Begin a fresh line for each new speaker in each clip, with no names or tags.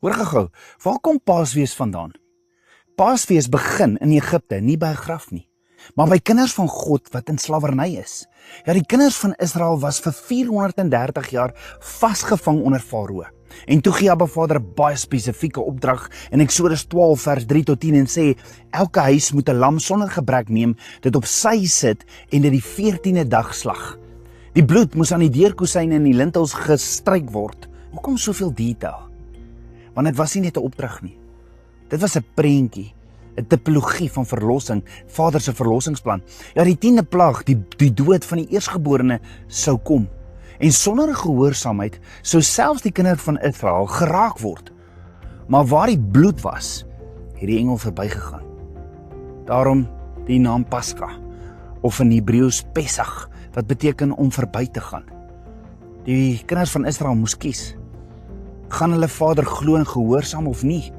Hoor gou, waar kom Paasfees vandaan? Paasfees begin in Egipte, nie by 'n graf nie, maar by kinders van God wat in slawerny is. Ja, die kinders van Israel was vir 430 jaar vasgevang onder Farao. En toe gee Abba Vader 'n baie spesifieke opdrag in Eksodus 12 vers 3 tot 10 en sê, elke huis moet 'n lam sonder gebrek neem, dit op sy sit en dit die 14de dag slag. Die bloed moes aan die deurkosyne en die lintels gestryk word. Hoekom soveel detail? Want dit was nie net 'n opdrag nie. Dit was 'n prentjie, 'n tipologie van verlossing, Vader se verlossingsplan. Ja, die 10de plaag, die dood van die eersgeborene sou kom. En sonder 'n gehoorsaamheid sou selfs die kinders van Israel geraak word. Maar waar die bloed was, het die engel verbygegaan. Daarom die naam Pascha, of in Hebreëus Pesach, wat beteken om verby te gaan. Die kinders van Israel moes kies. Gaan hulle Vader glo en gehoorsaam of nie?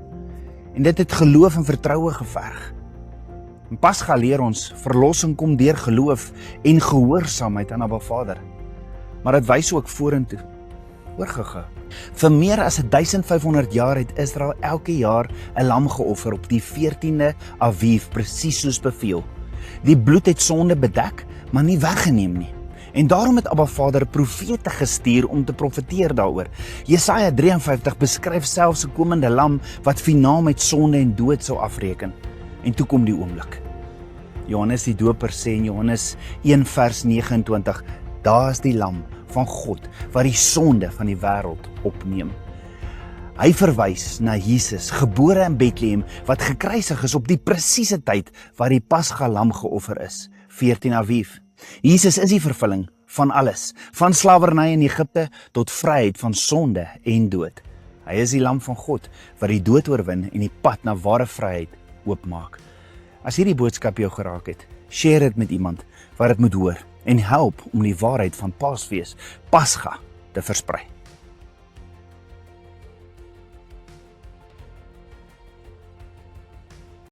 En dit het geloof en vertroue geverg. En Pascha leer ons, verlossing kom deur geloof en gehoorsaamheid aan Abba Vader. Maar dit wys ook vorentoe. Hoor gou. Vir meer as 1500 jaar het Israel elke jaar 'n lam geoffer op die 14de Aviv, presies soos beveel. Die bloed het sonde bedek, maar nie weggeneem nie. En daarom het Abba Vader profete gestuur om te profeteer daaroor. Jesaja 53 beskryf selfs 'n komende lam wat finaal met sonde en dood sou afreken. En toe kom die oomblik. Johannes die Doper sê in Johannes 1 vers 29, daar is die lam van God wat die sonde van die wêreld opneem. Hy verwys na Jesus, gebore in Bethlehem, wat gekruisig is op die presiese tyd waar die Pascha lam geoffer is, 14 Aviv. Jesus is die vervulling van alles, van slawerny in Egipte tot vryheid van sonde en dood. Hy is die lam van God wat die dood oorwin en die pad na ware vryheid oopmaak. As hierdie boodskap jou geraak het, share dit met iemand wat dit moet hoor en help om die waarheid van Paasfees, Pascha, te versprei.